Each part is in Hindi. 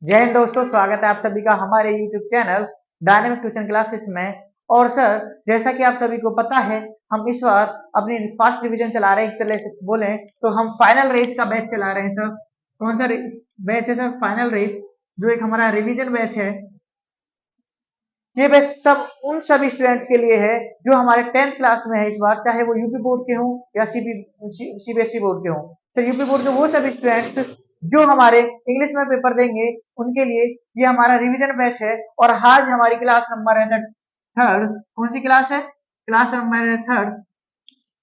जय हिंद दोस्तों, स्वागत है आप सभी का हमारे YouTube channel dynamic tuition classes में। और सर, जैसा कि आप सभी को पता है, हम इस बार अपनी फर्स्ट डिवीजन चला रहे हैं। एक तरह से बोले तो हम फाइनल रेस का बैच चला रहे हैं सर। कौन सा बैच है सर? फाइनल रेस, जो एक हमारा रिवीजन बैच है। ये बैच सब उन सभी स्टूडेंट्स के लिए है जो हमारे 10th क्लास में है इस बार, चाहे वो यूपी बोर्ड के हों या सीबीएसई बोर्ड के हों। तो यूपी बोर्ड के वो सभी स्टूडेंट्स जो हमारे इंग्लिश में पेपर देंगे, उनके लिए ये हमारा रिवीजन बैच है। और आज हमारी क्लास नंबर है थर्ड। कौन सी क्लास है? क्लास नंबर है third.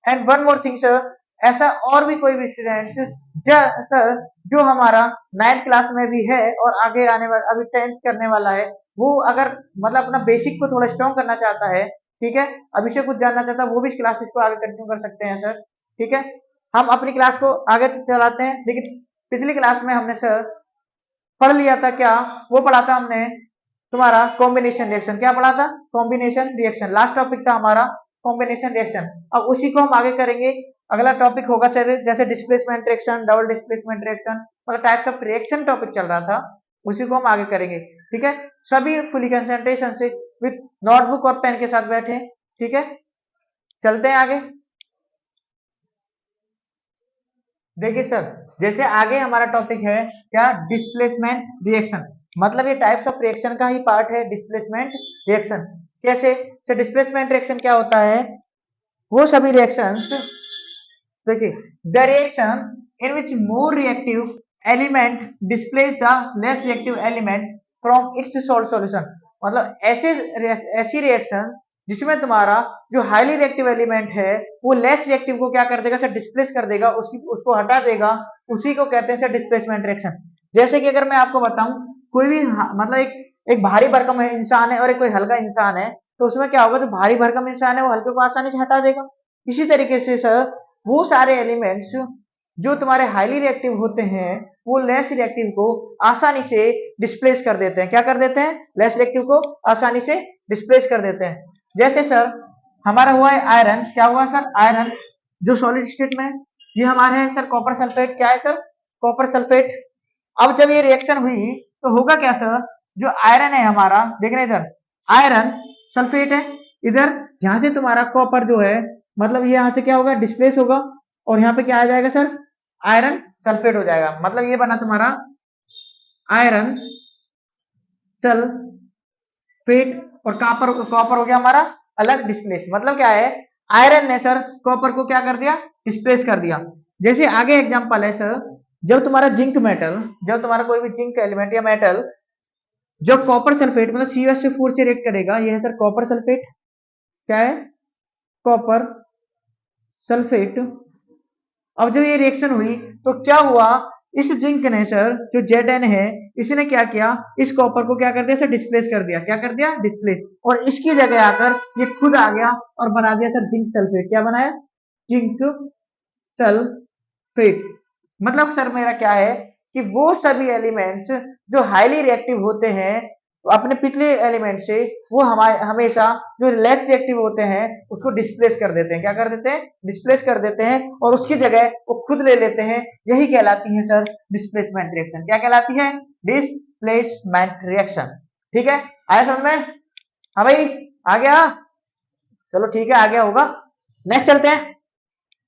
And one more thing sir, ऐसा और भी कोई भी स्टूडेंट सर जो हमारा 9th क्लास में भी है और आगे आने वाला अभी 10th करने वाला है, वो अगर मतलब अपना बेसिक को थोड़ा स्ट्रॉन्ग करना चाहता है, ठीक है, अभी से कुछ जानना चाहता है, वो भी इस क्लासेस को आगे कंटिन्यू कर सकते हैं सर। ठीक है, हम अपनी क्लास को आगे चलाते हैं। लेकिन पिछली क्लास में हमने सर पढ़ लिया था क्या? वो पढ़ा था हमने तुम्हारा कॉम्बिनेशन रिएक्शन। क्या पढ़ा था? Combination reaction. लास्ट टॉपिक था हमारा कॉम्बिनेशन रिएक्शन। अब उसी को हम आगे करेंगे। अगला टॉपिक होगा सर जैसे displacement reaction, double displacement reaction, मतलब टाइप्स ऑफ रिएक्शन टॉपिक चल रहा था, उसी को हम आगे करेंगे। ठीक है, सभी फुली कंसंट्रेशन से विथ नोटबुक और पेन के साथ बैठे। ठीक है, चलते हैं आगे। देखिए सर, जैसे आगे हमारा टॉपिक है क्या? Displacement reaction. मतलब ये टाइप्स ऑफ रिएक्शन का ही पार्ट है डिस्प्लेसमेंट रिएक्शन। कैसे? सर डिस्प्लेसमेंट रिएक्शन क्या होता है? वो सभी रिएक्शंस, देखिए, the reaction in which more reactive element displace the less reactive element from its solve solution. मतलब ऐसी रिएक्शन जिसमें तुम्हारा जो हाईली रिएक्टिव एलिमेंट है वो लेस रिएक्टिव को क्या कर देगा सर? डिस्प्लेस कर देगा, उसको हटा देगा। उसी को कहते हैं सर डिस्प्लेसमेंट रिएक्शन। जैसे कि अगर मैं आपको बताऊं, कोई भी मतलब एक भारी भरकम इंसान है और एक कोई हल्का इंसान है, तो उसमें क्या होगा? जो भारी भरकम इंसान है वो हल्के को आसानी से हटा देगा। इसी तरीके से सर वो सारे एलिमेंट्स जो तुम्हारे हाईली रिएक्टिव होते हैं वो लेस रिएक्टिव को आसानी से डिस्प्लेस कर देते हैं। क्या कर देते हैं? लेस रिएक्टिव को आसानी से डिस्प्लेस कर देते हैं। जैसे सर हमारा हुआ है आयरन। क्या हुआ सर? आयरन जो सॉलिड स्टेट में, ये हमारे है सर कॉपर सल्फेट। क्या है सर? Copper sulphate. अब जब ये रिएक्शन हुई तो होगा क्या सर? जो आयरन है हमारा, देख रहे इधर आयरन सल्फेट है, इधर यहां से तुम्हारा कॉपर जो है, मतलब ये यहां से क्या होगा? डिस्प्लेस होगा। और यहाँ पे क्या आ जाएगा सर? आयरन सल्फेट हो जाएगा। मतलब ये बना तुम्हारा आयरन सल्फेट। और कॉपर कॉपर हो गया हमारा अलग डिस्प्लेस। मतलब क्या है? आयरन ने सर कॉपर को क्या कर दिया? डिस्प्लेस कर दिया। जैसे आगे एग्जांपल है सर, जब तुम्हारा जिंक मेटल, जब तुम्हारा कोई भी जिंक एलिमेंट या मेटल जब कॉपर सल्फेट मतलब CuSO4 से रिएक्ट करेगा, ये है सर कॉपर सल्फेट। क्या है? Copper sulphate. अब जब ये रिएक्शन हुई तो क्या हुआ? इस जिंक ने सर, जो Zn है, इसने क्या किया? इस कॉपर को क्या कर दिया सर? डिस्प्लेस कर दिया। क्या कर दिया? डिस्प्लेस। और इसकी जगह आकर ये खुद आ गया और बना दिया सर जिंक सल्फेट। क्या बनाया? Zinc sulphate. मतलब सर मेरा क्या है कि वो सभी एलिमेंट्स जो हाईली रिएक्टिव होते हैं अपने पिछले एलिमेंट से, वो हमारे हमेशा जो लेस रिएक्टिव होते हैं उसको डिस्प्लेस कर देते हैं। क्या कर देते हैं? डिस्प्लेस कर देते हैं और उसकी जगह वो खुद ले लेते हैं। यही कहलाती है सर डिस्प्लेसमेंट रिएक्शन। क्या कहलाती है? Displacement reaction. ठीक है, आया समझ में? हाँ भाई, आ गया? चलो ठीक है, आ गया होगा। नेक्स्ट चलते हैं।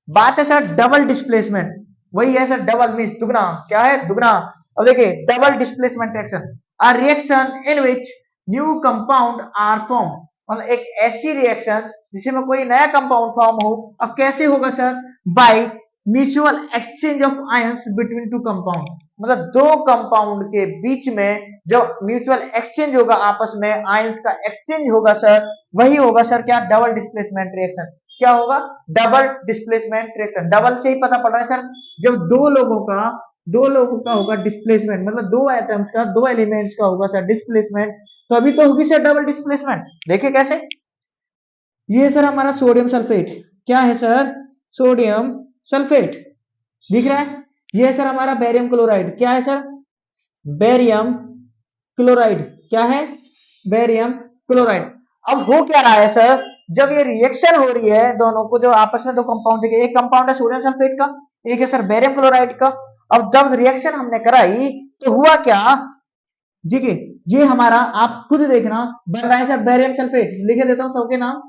बात है सर डबल डिस्प्लेसमेंट। वही है सर डबल मीन्स दुगना। क्या है? दुगना। अब देखिए, double displacement reaction, a reaction in which new compound are form. मतलब एक ऐसी रिएक्शन जिसमें कोई नया कंपाउंड फॉर्म हो। अब कैसे होगा sir? By mutual exchange of ions between two compound. मतलब दो कंपाउंड के बीच में जो म्यूचुअल एक्सचेंज होगा, आपस में आयंस का एक्सचेंज होगा सर, वही होगा सर क्या? Double displacement reaction. क्या होगा? Double displacement reaction. डबल से ही पता पड़ रहा है सर, जब दो लोगों का होगा डिस्प्लेसमेंट, मतलब दो एटम्स का, दो एलिमेंट्स का होगा सर डिस्प्लेसमेंट, तो अभी तो होगी सर डबल डिस्प्लेसमेंट। देखिए कैसे। ये सर हमारा सोडियम सल्फेट। क्या है सर? Sodium sulphate. दिख रहा है? ये है सर हमारा बेरियम क्लोराइड। क्या है सर? Barium chloride. क्या है? Barium chloride. अब हो क्या रहा है सर? जब ये रिएक्शन हो रही है दोनों को, जो आपस में दो कंपाउंड है, एक कंपाउंड है सोडियम सल्फेट का, एक है सर बेरियम क्लोराइड का। अब जब रिएक्शन हमने कराई तो हुआ क्या? ठीक है, ये हमारा आप खुद देखना बन रहा है सर बेरियम सल्फेट, लिखे देता हूं सबके नाम।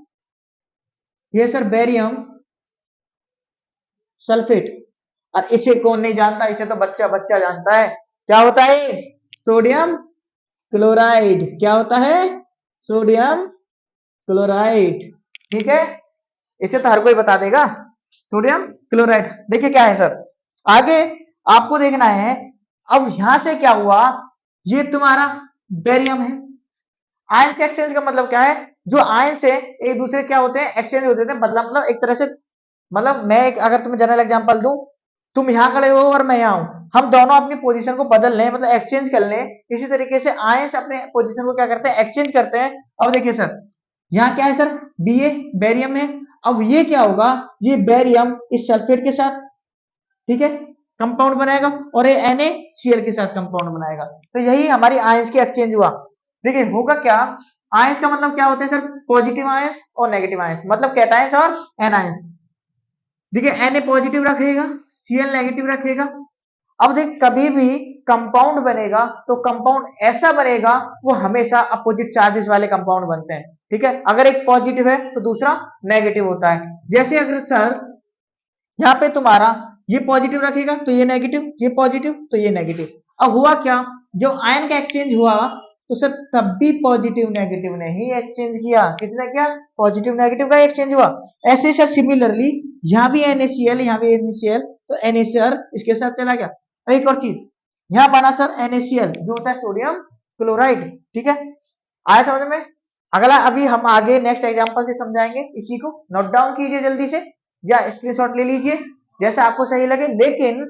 ये सर बेरियम सल्फेट। और इसे कौन नहीं जानता, इसे तो बच्चा बच्चा जानता है। क्या होता है? Sodium chloride. क्या होता है? Sodium chloride. ठीक है, इसे तो हर कोई बता देगा, सोडियम क्लोराइड। देखिए क्या है सर, आगे आपको देखना है। अब यहां से क्या हुआ, ये तुम्हारा बेरियम है। आयन के एक्सचेंज का मतलब क्या है, जो आयन से एक दूसरे क्या होते हैं, एक्सचेंज होते थे, मतलब एक तरह से, मतलब मैं एक अगर तुम्हें जनरल एग्जांपल दूं, तुम यहाँ खड़े हो और मैं यहाँ हूं, हम दोनों अपनी पोजीशन को बदल लें, मतलब एक्सचेंज कर लें। इसी तरीके से आयन से अपने पोजीशन को क्या करते हैं, एक्सचेंज करते हैं। अब देखिए सर, यहाँ क्या है सर, बी बेरियम है। अब ये क्या होगा, ये बेरियम इस सल्फेट के साथ, ठीक है, कंपाउंड बनाएगा, और ये NaCl के साथ कंपाउंड बनाएगा। तो यही हमारी आयंस की एक्सचेंज हुआ। देखिए होगा क्या, आयंस का मतलब क्या होता है सर, पॉजिटिव आयंस और नेगेटिव आयंस, मतलब कैटायंस और एनायंस। देखिए Na पॉजिटिव रखेगा, Cl नेगेटिव रखेगा। अब देख, कभी भी कंपाउंड बनेगा तो कंपाउंड ऐसा बनेगा, वो हमेशा अपोजिट चार्जेस वाले कंपाउंड बनते हैं। ठीक है, अगर एक पॉजिटिव है तो दूसरा नेगेटिव होता है। जैसे अगर सर यहाँ पे तुम्हारा ये पॉजिटिव रखेगा तो ये नेगेटिव, ये पॉजिटिव तो ये नेगेटिव। अब हुआ क्या, जो आयन का एक्सचेंज हुआ, तो सर तब भी पॉजिटिव नेगेटिव ने ही एक्सचेंज किया। किसने किया? पॉजिटिव नेगेटिव का एक्सचेंज हुआ। ऐसे सर सिमिलरली यहाँ भी NaCl, यहाँ भी NaCl, तो NaCl इसके साथ चला गया। एक और चीज, यहाँ बना सर NaCl जो होता है सोडियम क्लोराइड। ठीक है, आया समझ में? अगला अभी हम आगे नेक्स्ट एग्जांपल से समझाएंगे, इसी को नोट डाउन कीजिए जल्दी से या स्क्रीनशॉट ले लीजिए, जैसा आपको सही लगे। लेकिन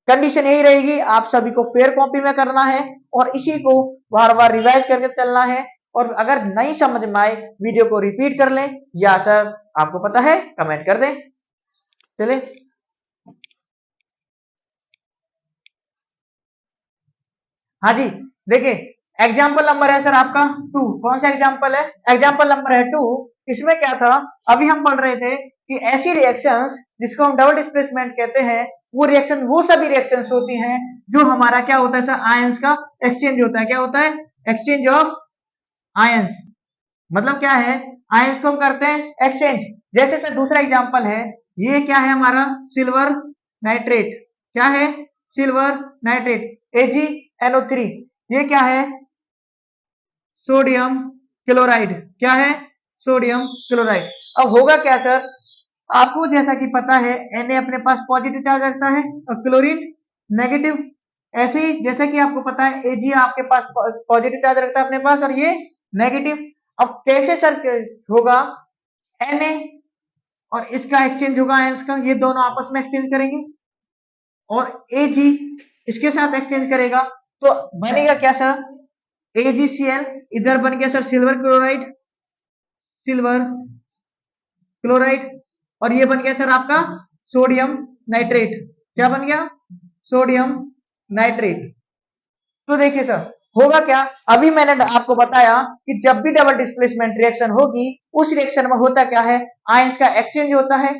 कंडीशन यही रहेगी, आप सभी को फेयर कॉपी में करना है और इसी को बार बार रिवाइज करके चलना है। और अगर नहीं समझ में आए, वीडियो को रिपीट कर लें, या सर आपको पता है कमेंट कर दें। चले, हाँ जी, देखिए एग्जाम्पल नंबर है सर आपका 2। कौन सा एग्जाम्पल है? एग्जाम्पल नंबर है 2। इसमें क्या था, अभी हम पढ़ रहे थे कि ऐसी रिएक्शंस जिसको हम डबल डिस्प्लेसमेंट कहते हैं, वो रिएक्शन वो सभी रिएक्शंस होती हैं जो हमारा क्या होता है सर, आयंस का एक्सचेंज होता है। क्या होता है? Exchange of ions. मतलब क्या है, आयंस को हम करते हैं एक्सचेंज। जैसे सर दूसरा एग्जाम्पल है, ये क्या है हमारा, सिल्वर नाइट्रेट। क्या है? Silver nitrate, AgNO3। ये क्या है? Sodium chloride. क्या है? Sodium chloride. अब होगा क्या सर, आपको जैसा कि पता है Na अपने पास पॉजिटिव चार्ज रखता है और क्लोरीन नेगेटिव। ऐसे ही जैसे कि आपको पता है Ag आपके पास पॉजिटिव चार्ज रखता है अपने पास और ये नेगेटिव। अब कैसे सर होगा, Na और इसका एक्सचेंज होगा आयंस का, ये दोनों आपस में एक्सचेंज करेंगे और Ag इसके साथ एक्सचेंज करेगा, तो बनेगा क्या सर, AgCl। इधर बन गया sir silver chloride, silver chloride. और ये बन गया सर आपका सोडियम नाइट्रेट। क्या बन गया? Sodium nitrate. तो देखिए सर होगा क्या, अभी मैंने आपको बताया कि जब भी डबल डिस्प्लेसमेंट रिएक्शन होगी, उस रिएक्शन में होता क्या है, आयंस का एक्सचेंज होता है।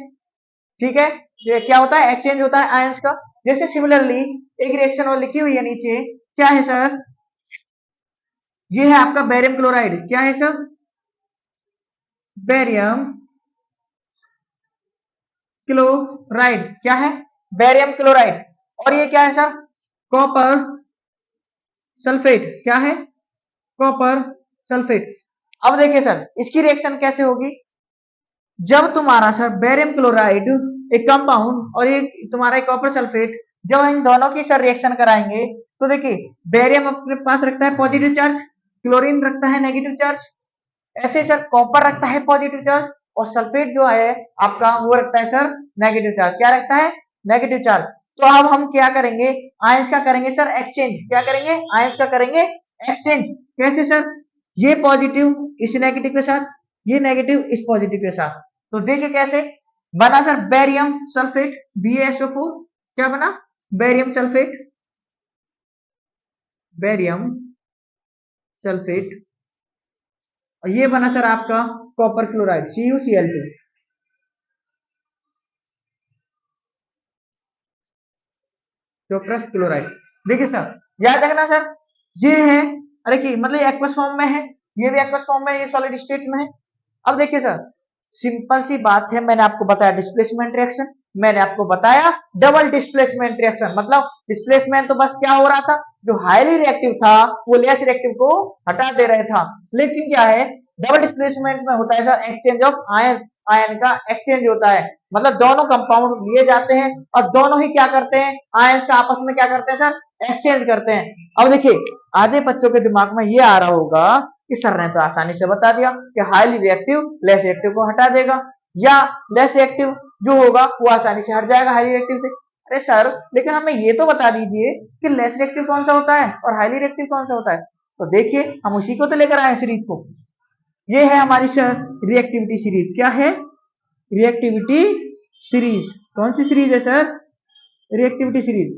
ठीक है, ये क्या होता है, एक्सचेंज होता है आयंस का। जैसे सिमिलरली एक रिएक्शन और लिखी हुई है नीचे, क्या है सर, ये है आपका बेरियम क्लोराइड। क्या है सर? Barium chloride. क्या है? Barium chloride. और ये क्या है सर, कॉपर सल्फेट। क्या है? Copper sulphate. अब देखिए सर इसकी रिएक्शन कैसे होगी, जब तुम्हारा सर बेरियम क्लोराइड एक कंपाउंड और ये तुम्हारा एक कॉपर सल्फेट, जब इन दोनों की सर रिएक्शन कराएंगे, तो देखिए बेरियम अपने पास रखता है पॉजिटिव चार्ज, क्लोरीन रखता है नेगेटिव चार्ज। ऐसे सर कॉपर रखता है पॉजिटिव चार्ज और सल्फेट जो है आपका वो रखता है सर नेगेटिव चार्ज। क्या रखता है? Negative charge. तो अब हम क्या करेंगे, आयंस का करेंगे सर एक्सचेंज। क्या करेंगे? आयंस का करेंगे एक्सचेंज। कैसे सर, ये पॉजिटिव इस नेगेटिव के साथ, ये नेगेटिव इस पॉजिटिव के साथ। तो देखिए कैसे बना सर, बेरियम सल्फेट BaSO4। क्या बना? Barium sulphate, barium sulphate. और ये बना सर आपका कॉपर क्लोराइड CuCl2। क्लोराइड। देखिए सर याद रखना सर, ये है अरे कि मतलब एक्वस फॉर्म में है, ये भी एक्वस फॉर्म में, ये सॉलिड स्टेट में है। अब देखिए सर, सिंपल सी बात है, मैंने आपको बताया डिस्प्लेसमेंट रिएक्शन, मैंने आपको बताया डबल डिस्प्लेसमेंट रिएक्शन। मतलब डिस्प्लेसमेंट तो बस क्या हो रहा था, जो हाईली रिएक्टिव था वो लेस रिएक्टिव को हटा दे रहा था, लेकिन क्या है डबल डिस्प्लेसमेंट में होता है sir exchange of ion, ion का एक्सचेंज होता है। मतलब दोनों कंपाउंड लिए जाते हैं और दोनों ही क्या करते हैं, आयंस का आपस में क्या करते हैं सर, एक्सचेंज करते हैं। अब देखिए आधे बच्चों के दिमाग में ये आ रहा होगा कि सर ने तो आसानी से बता दिया कि हाईली रिएक्टिव लेस रिएक्टिव को हटा देगा, या लेस रिएक्टिव जो होगा वो आसानी से हट जाएगा हाईली रिएक्टिव से। अरे सर लेकिन हमें ये तो बता दीजिए कि लेस रिएक्टिव कौन सा होता है और हाईली रिएक्टिव कौन सा होता है। तो देखिए हम उसी को तो लेकर आए सीरीज को। ये है हमारी सर रिएक्टिविटी सीरीज। क्या है, रिएक्टिविटी सीरीज। कौन सी सीरीज है सर, रिएक्टिविटी सीरीज।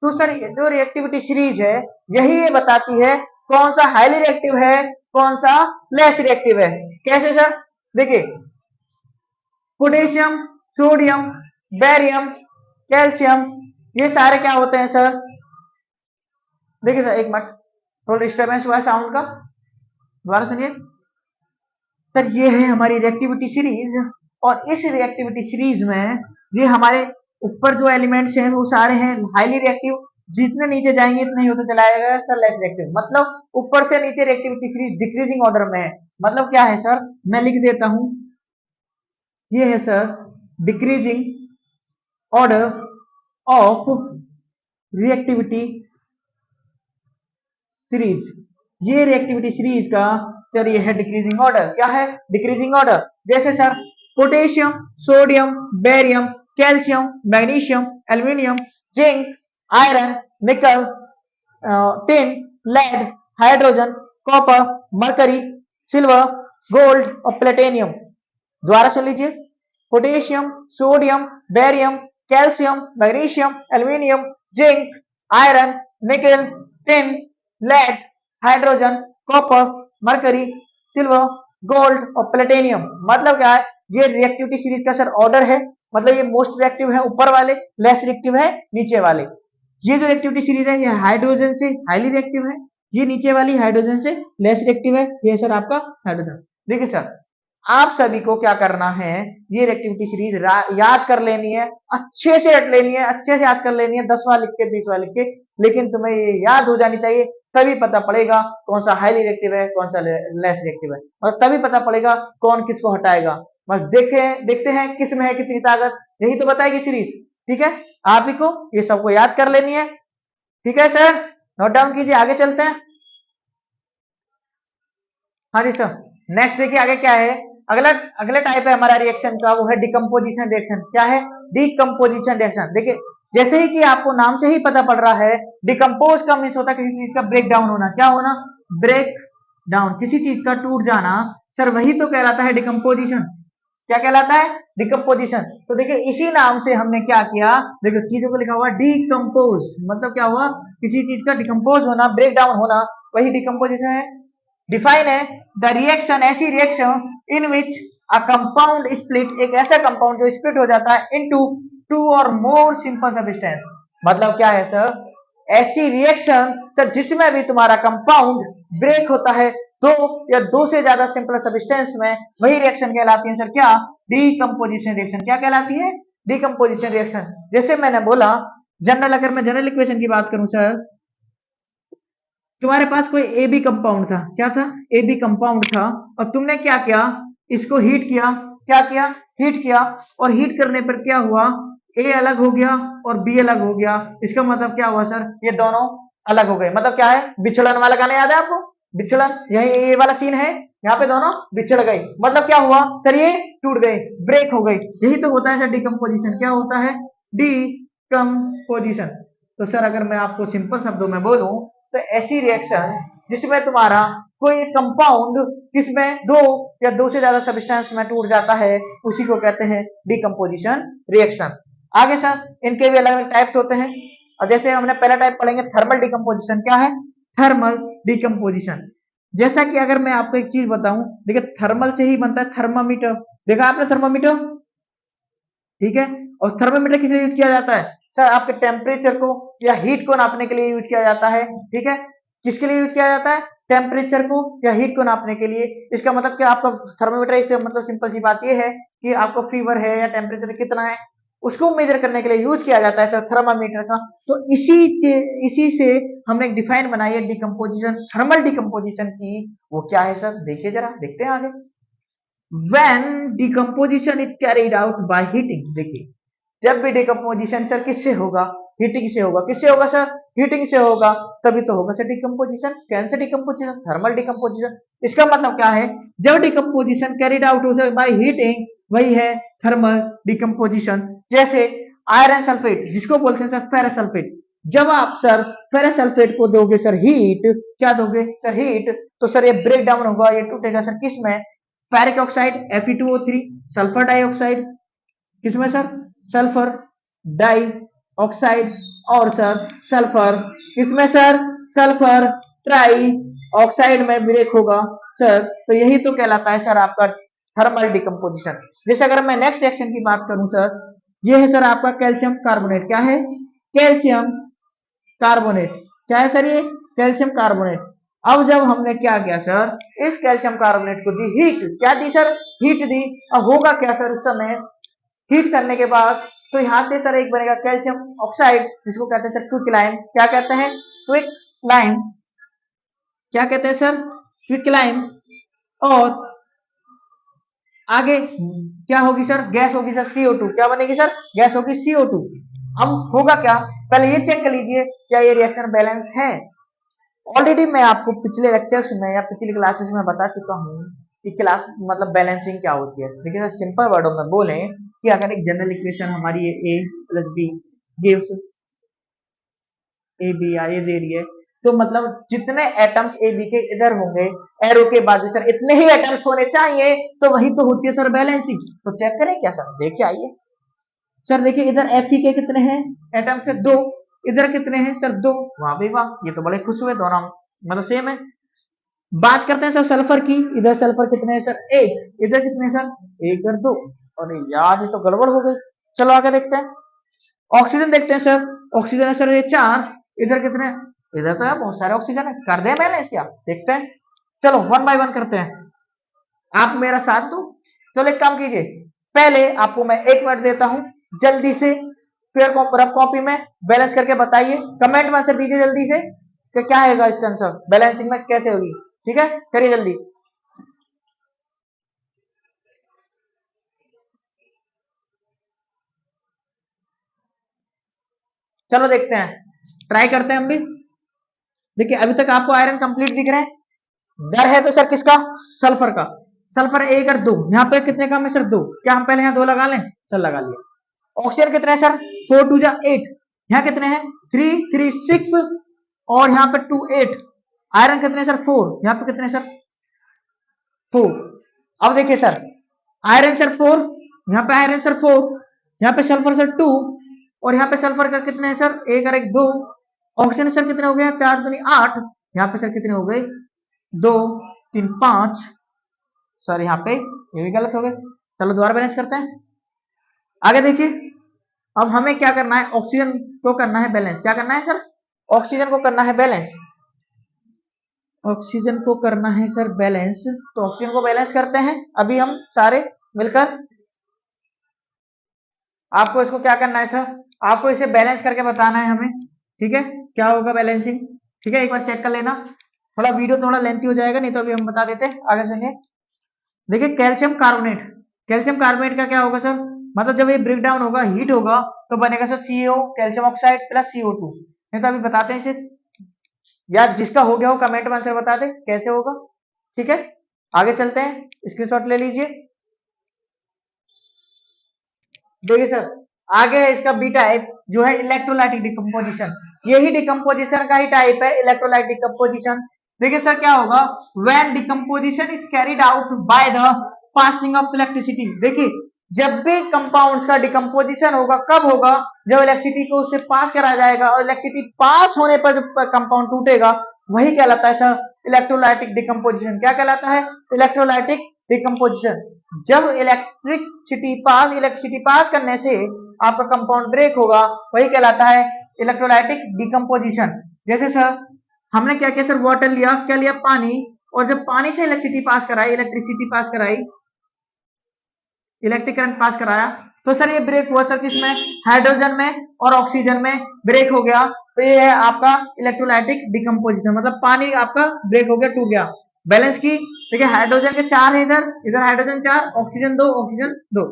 तो सर जो रिएक्टिविटी सीरीज है यही ये बताती है कौन सा हाईली रिएक्टिव है कौन सा लेस रिएक्टिव है। कैसे सर, देखिए पोटेशियम, सोडियम, बेरियम, कैल्शियम, ये सारे क्या होते हैं सर। देखिए सर एक मिनट, थोड़ा डिस्टर्बेंस हुआ है साउंड का, दोबारा सुनिए। सर ये है हमारी रिएक्टिविटी सीरीज, और इस रिएक्टिविटी सीरीज में ये हमारे ऊपर जो एलिमेंट्स हैं वो सारे हैं हाईली रिएक्टिव, जितने नीचे जाएंगे इतना ही होता चला जाएगा सर लेस रिएक्टिव। मतलब ऊपर से नीचे रिएक्टिविटी सीरीज डिक्रीजिंग ऑर्डर में है। मतलब क्या है सर, मैं लिख देता हूं, ये है sir decreasing order of reactivity series. ये रिएक्टिविटी सीरीज का सर ये है डिक्रीजिंग ऑर्डर। क्या है, डिक्रीजिंग ऑर्डर। जैसे sir potassium, sodium, barium, calcium, magnesium, aluminium, zinc, iron, nickel, tin, lead, hydrogen, copper, mercury, silver, gold और प्लेटिनियम। दोबारा सुन लीजिए, potassium, sodium, barium, calcium, magnesium, aluminium, zinc, iron, nickel, tin, lead, hydrogen, copper, mercury, silver, gold और प्लेटिनियम। मतलब क्या है, ये रिएक्टिविटी सीरीज का सर ऑर्डर है। मतलब ये मोस्ट रिएक्टिव है ऊपर वाले, लेस रिएक्टिव है नीचे वाले। ये जो रिएक्टिविटी सीरीज है ये हाइड्रोजन से हाईली रिएक्टिव है, ये नीचे वाली हाइड्रोजन से लेस रिएक्टिव है। ये सर आपका हाइड्रोजन। देखिए सर आप सभी को क्या करना है, ये रिएक्टिविटी सीरीज याद कर लेनी है, अच्छे से रट लेनी है, अच्छे से याद कर लेनी है, 10वां लिख के 20वां लिख के, लेकिन तुम्हें ये याद हो जानी चाहिए, तभी पता पड़ेगा कौन सा हाईली रिएक्टिव है कौन सा लेस रिएक्टिव है, और तभी पता पड़ेगा कौन किसको हटाएगा। बस देखते हैं किस में है कितनी ताकत, यही तो बताएगी सीरीज। ठीक है, आप ही को ये सबको याद कर लेनी है। ठीक है सर, नोट डाउन कीजिए, आगे चलते हैं। हाँ जी सर, नेक्स्ट देखिए आगे क्या है। अगला अगला टाइप है हमारा रिएक्शन का, वो है डिकम्पोजिशन रिएक्शन। क्या है, डिकम्पोजिशन रिएक्शन। देखिए जैसे ही कि आपको नाम से ही पता पड़ रहा है, डिकम्पोज का मीन्स होता है किसी चीज का ब्रेक डाउन होना। क्या होना, ब्रेक डाउन, किसी चीज का टूट जाना, सर वही तो कहलाता है डिकम्पोजिशन। क्या कहलाता है, डिकम्पोजिशन। तो देखिए इसी नाम से हमने क्या किया, देखो चीजों को लिखा हुआ डिकम्पोज, मतलब क्या हुआ, किसी चीज का डिकम्पोज होना, ब्रेक डाउन होना, वही डिकम्पोजिशन है। डिफाइन है द रिएक्शन, ऐसी reaction in which a compound split, एक ऐसा कंपाउंड जो स्प्लिट हो जाता है इनटू टू और मोर सिंपल सब्सटेंस। मतलब क्या है सर, ऐसी रिएक्शन सर जिसमें भी तुम्हारा कंपाउंड ब्रेक होता है दो या दो से ज्यादा सिंपल सब्सटेंस में, वही रिएक्शन कहलाती है सर क्या, डीकंपोजिशन रिएक्शन। क्या कहलाती है, डीकंपोजिशन रिएक्शन। जैसे मैंने बोला जनरल, अगर मैं जनरल इक्वेशन की बात करूं सर, तुम्हारे पास कोई ए बी कंपाउंड था, क्या था, ए बी कंपाउंड था, और तुमने क्या किया, इसको हीट किया। क्या किया, हीट किया, और हीट करने पर क्या हुआ, ए अलग हो गया और बी अलग हो गया। इसका मतलब क्या हुआ सर, ये दोनों अलग हो गए। मतलब क्या है, विचलन वाला गाना याद है आपको, विचलन, यही ये वाला सीन है, यहाँ पे दोनों बिछड़ गए। मतलब क्या हुआ सर, ये टूट गए, ब्रेक हो गई। यही तो होता है सर डिकम्पोजिशन। क्या होता है, डिकम्पोजिशन। तो सर अगर मैं आपको सिंपल शब्दों में बोलूं तो ऐसी रिएक्शन जिसमें तुम्हारा कोई कंपाउंड किसमें दो या दो से ज्यादा सब्सटेंस में टूट जाता है, उसी को कहते हैं डिकम्पोजिशन रिएक्शन। आगे सर इनके भी अलग अलग टाइप्स होते हैं, और जैसे हमने पहला टाइप पढ़ेंगे थर्मल डिकम्पोजिशन। क्या है, थर्मल डिकम्पोजिशन। जैसा कि अगर मैं आपको एक चीज बताऊं, देखिए थर्मल से ही बनता है थर्मामीटर। देखा आपने थर्मामीटर, ठीक है, और थर्मामीटर किस लिए यूज किया जाता है सर, आपके टेम्परेचर को या हीट को नापने के लिए यूज किया जाता है। ठीक है, किसके लिए यूज किया जाता है, टेम्परेचर को या हीट को नापने के लिए। इसका मतलब क्या, आपका थर्मोमीटर इससे मतलब सिंपल सी बात ये है कि आपको फीवर है या टेम्परेचर कितना है उसको मेजर करने के लिए यूज किया जाता है सर थर्मामीटर का। तो इसी से हमने एक डिफाइन बनाई है डिकम्पोजिशन, थर्मल डिकम्पोजिशन की। वो क्या है सर, देखिए जरा, देखते हैं आगे। When decomposition is carried out by heating, देखिए जब भी डिकम्पोजिशन सर किससे होगा, हीटिंग से होगा। किससे होगा सर, हीटिंग से होगा, तभी तो होगा sir decomposition. Can say decomposition, thermal decomposition. इसका मतलब क्या है, जब डिकम्पोजिशन कैरिड आउट हो जाए बाय हीटिंग, वही है थर्मल डिकम्पोजिशन। जैसे आयरन सल्फेट, जिसको बोलते हैं सर फेरस सल्फेट, जब आप सर फेरस सल्फेट को दोगे सर हीट, क्या दोगे सर हीट, तो सर ये ब्रेक डाउन होगा, ये टूटेगा सर किसमें, ferric oxide Fe2O3, sulphur dioxide, किसमें सर, सल्फर डाई ऑक्साइड, और सर सल्फर किसमें सर, सल्फर ट्राई ऑक्साइड में ब्रेक होगा सर। तो यही तो कहलाता है सर आपका थर्मल डिकम्पोजिशन। जैसे अगर मैं नेक्स्ट रिएक्शन की बात करूं सर, ये है सर आपका कैल्शियम कार्बोनेट। क्या है, कैल्शियम कार्बोनेट। क्या है सर, ये कैल्शियम कार्बोनेट। अब जब हमने क्या किया सर, इस कैल्शियम कार्बोनेट को दी हीट, क्या दी सर, हीट दी। अब होगा क्या सर उस समय, हीट करने के बाद तो यहां से सर एक बनेगा कैल्शियम ऑक्साइड, जिसको कहते हैं सर क्विक लाइम। क्या कहते हैं, क्विक लाइम। क्या कहते हैं सर, क्विक लाइम। और आगे क्या होगी सर, गैस होगी सर CO2। क्या बनेगी सर, गैस होगी CO2। अब होगा क्या, पहले ये चेक कर लीजिए क्या ये रिएक्शन बैलेंस है। ऑलरेडी मैं आपको पिछले लेक्चर्स में या पिछली क्लासेस में बता चुका हूँ कि क्लास मतलब बैलेंसिंग क्या होती है। देखिए सिंपल वर्डों में बोले कि अगर एक जनरल इक्वेशन हमारी a plus B gives A B ये दे रही है, तो मतलब जितने एटम्स ए बी के इधर होंगे एरो के बाद सर इतने ही एटम्स होने चाहिए, तो वही तो होती है सर बैलेंसिंग। तो चेक करें क्या सर, देखिए आइए सर, देखिए इधर Fe के कितने हैं एटम्स है, 2। इधर कितने हैं सर, 2। वाह भाई वाह, ये तो बड़े खुश हुए, दोनों मतलब सेम है। बात करते हैं सर सल्फर की, इधर सल्फर कितने हैं सर, 1। इधर कितने हैं सर, 1 और 2। अरे यार ये तो गड़बड़ हो गई। चलो आगे देखते हैं, ऑक्सीजन देखते हैं सर। ऑक्सीजन है सर ये 4। इधर कितने, इधर तो है बहुत सारे ऑक्सीजन है, कर दे बैलेंस क्या, देखते हैं। चलो 1 बाय 1 करते हैं, आप मेरा साथ दो। चलो एक काम कीजिए, पहले आपको मैं एक वर्ड देता हूं, जल्दी से फिर रफ कॉपी में बैलेंस करके बताइए, कमेंट में आंसर दीजिए जल्दी से कि क्या है इसका आंसर, बैलेंसिंग में कैसे होगी। ठीक है, करिए जल्दी। चलो देखते हैं, ट्राई करते हैं हम भी। देखिए अभी तक आपको आयरन कंप्लीट दिख रहे हैं, डर है तो सर किसका, सल्फर का। सल्फर 1 और 2, यहाँ पे कितने काम है सर, 2। क्या हम पहले यहाँ 2 लगा लें, चल लगा लिया। ऑक्सीजन कितने हैं सर, 4 2 जा 8। यहाँ कितने हैं, 3 3 6, और यहाँ पे 2 8। आयरन कितने सर, 4। यहाँ पे कितने सर, 4। अब देखिए सर, आयरन सर 4, यहाँ पे आयरन सर 4, यहाँ पे सल्फर सर 2, और यहाँ पे सल्फर का कितने हैं सर, 1 और 1 2। ऑक्सीजन सर कितने हो गए, 4 दूनी 8। यहाँ पे सर कितने हो गए, 2 3 5। सर यहाँ पे ये भी गलत हो गए। चलो दोबारा बैलेंस करते हैं, आगे देखिए। अब हमें क्या करना है, ऑक्सीजन को करना है बैलेंस। क्या करना है सर, ऑक्सीजन को करना है बैलेंस। ऑक्सीजन को करना है सर बैलेंस, तो ऑक्सीजन को बैलेंस करते हैं अभी हम सारे मिलकर। आपको इसको क्या करना है सर, आपको इसे बैलेंस करके बताना है हमें। ठीक है, क्या होगा बैलेंसिंग, ठीक है, एक बार चेक कर लेना। थोड़ा वीडियो थोड़ा लेंथी हो जाएगा, नहीं तो अभी हम बता देते हैं आगे चलेंगे। देखिए कैल्शियम कार्बोनेट, कैल्शियम कार्बोनेट का क्या होगा सर, मतलब जब ये ब्रेक डाउन होगा, हीट होगा, तो बनेगा sir CO calcium oxide plus CO2। नहीं तो अभी बताते हैं इसे, या जिसका हो गया हो कमेंट में आंसर बता दे कैसे होगा। ठीक है, आगे चलते हैं, स्क्रीनशॉट ले लीजिए। देखिए सर, आगे है इसका बी टाइप, जो है इलेक्ट्रोलाइटिक डिकम्पोजिशन। यही डिकम्पोजिशन का ही टाइप है इलेक्ट्रोलाइट डिकम्पोजिशन। देखिए सर क्या होगा, when decomposition is carried out by the passing of electricity. देखिए जब भी कंपाउंड्स का डिकम्पोजिशन होगा, कब होगा, जब इलेक्ट्रिसिटी को उससे पास करा जाएगा, और इलेक्ट्रिसिटी पास होने पर जब कंपाउंड टूटेगा, वही कहलाता है सर इलेक्ट्रोलाइटिक डिकम्पोजिशन। क्या कहलाता है, इलेक्ट्रोलाइटिक डिकम्पोजिशन। जब इलेक्ट्रिसिटी पास करने से आपका कंपाउंड ब्रेक होगा, वही कहलाता है इलेक्ट्रोलाइटिक डिकम्पोजिशन। जैसे सर हमने क्या किया सर, वाटर लिया, क्या लिया, पानी, और जब पानी से इलेक्ट्रिसिटी पास कराई, इलेक्ट्रिसिटी पास कराई, इलेक्ट्रिक करंट पास कराया, तो सर ये ब्रेक हुआ सर किसमें, हाइड्रोजन में और ऑक्सीजन में ब्रेक हो गया। तो ये है आपका इलेक्ट्रोलाइटिक डिकम्पोजिशन, मतलब पानी आपका ब्रेक हो गया, टूट गया। बैलेंस की, देखिए हाइड्रोजन के 4 है, इधर इधर हाइड्रोजन 4, ऑक्सीजन 2, ऑक्सीजन 2।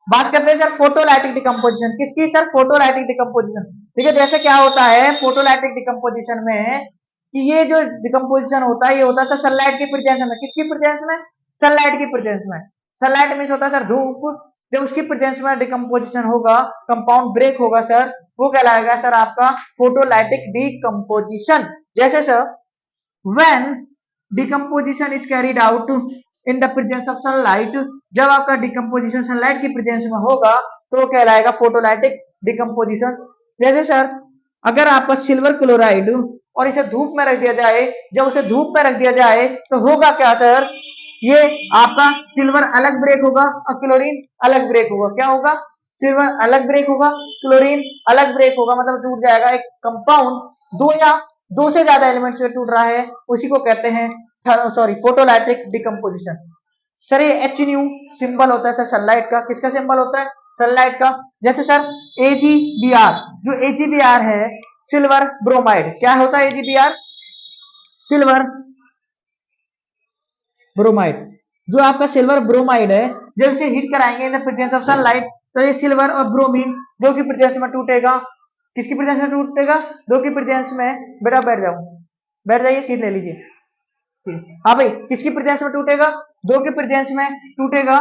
बात करते हैं सर फोटोलाइटिक डिकम्पोजिशन, किसकी सर, फोटोलाइटिक डिकम्पोजिशन। ठीक है, जैसे क्या होता है फोटोलाइटिक डिकम्पोजिशन में, कि ये जो डिकम्पोजिशन होता है, ये होता है सर सनलाइट की प्रेजेंस में, किसकी प्रेजेंस में, सनलाइट की प्रेजेंस में। सनलाइट मींस होता है सर धूप, जब उसकी प्रेजेंस में डिकम्पोजिशन होगा, कंपाउंड ब्रेक होगा सर, वो कहलाएगा सर आपका फोटोलाइटिक डिकम्पोजिशन। जैसे sir when decomposition is carried out in the presence of sunlight, जब आपका डिकम्पोजिशन सनलाइट की प्रेजेंस में होगा तो वो कहलाएगा फोटोलाइटिक डिकम्पोजिशन। जैसे सर अगर आपका सिल्वर क्लोराइड और इसे धूप में रख दिया जाए, जब उसे धूप में रख दिया जाए तो होगा क्या सर, ये आपका सिल्वर अलग ब्रेक होगा और क्लोरीन अलग ब्रेक होगा। क्या होगा, सिल्वर अलग ब्रेक होगा, क्लोरीन अलग ब्रेक होगा, मतलब टूट जाएगा। एक कंपाउंड दो या दो से ज्यादा एलिमेंट्स में टूट रहा है, उसी को कहते हैं फोटोलाइटिक डिकम्पोजिशन। सर ये एच न्यू सिंबल होता है सर सनलाइट का, किसका सिंबल होता है, सनलाइट का। जैसे सर AgBr, जो AgBr है सिल्वर ब्रोमाइड, क्या होता है AgBr, सिल्वर ब्रोमाइड। जो आपका सिल्वर ब्रोमाइड है, जब इसे हीट कराएंगे in the presence of sunlight, तो ये सिल्वर और ब्रोमीन दो की प्रेजेंस में टूटेगा। किसकी प्रेजेंस में टूटेगा, दो की प्रेजेंस में। बेटा बैठ जाओ, बैठ जाइए, सीट ले लीजिए। हाँ भाई, किसकी प्रेजेंस में टूटेगा, दो की प्रेजेंस में टूटेगा।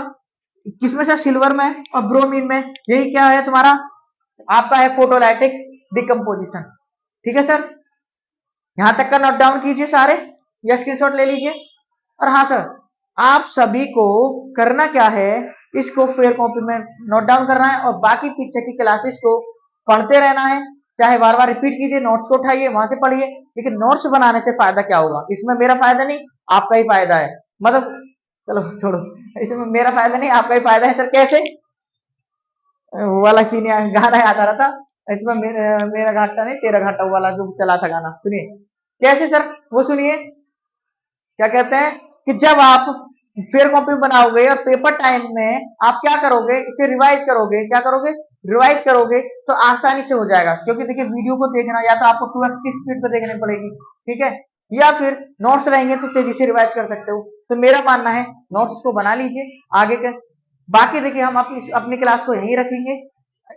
किसमें से, सिल्वर में और ब्रोमीन में। यही क्या है तुम्हारा, आपका है फोटोलाइटिक डिकम्पोजिशन। ठीक है सर, यहां तक का नोट डाउन कीजिए सारे, या स्क्रीनशॉट ले लीजिए। और हाँ सर, आप सभी को करना क्या है, इसको फेयर कॉपी में नोट डाउन करना है और बाकी पीछे की क्लासेस को पढ़ते रहना है। चाहे बार बार रिपीट कीजिए, नोट्स को उठाइए, वहां से पढ़िए। लेकिन नोट्स बनाने से फायदा क्या होगा, इसमें मेरा फायदा नहीं, आपका ही फायदा है। मतलब चलो छोड़ो, इसमें मेरा फायदा नहीं, आपका ही फायदा है। सर कैसे, वो वाला सीन गाना याद आ रहा था, इसमें मेरा घाटा नहीं तेरा घाटा वाला जो चला था गाना, सुनिए कैसे सर, वो सुनिए। क्या कहते हैं कि जब आप फेयर कॉपी बनाओगे और पेपर टाइम में आप क्या करोगे, इसे रिवाइज करोगे, क्या करोगे, रिवाइज करोगे, तो आसानी से हो जाएगा। क्योंकि देखिए वीडियो को देखना या तो आपको 2x की स्पीड पर देखनी पड़ेगी, ठीक है, या फिर नोट्स रहेंगे तो तेजी से रिवाइज कर सकते हो। तो मेरा मानना है नोट्स को बना लीजिए आगे के। बाकी देखिए हम अपनी क्लास को यहीं रखेंगे,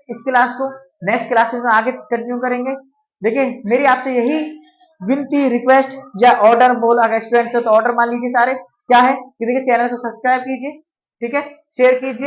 इस क्लास को नेक्स्ट क्लासेस में आगे कंटिन्यू करेंगे। देखिए मेरी आपसे यही विनती, रिक्वेस्ट या ऑर्डर, बोल अगर स्टूडेंट्स हो तो ऑर्डर मान लीजिए सारे, क्या है कि देखिए चैनल को सब्सक्राइब कीजिए, ठीक है, शेयर कीजिए।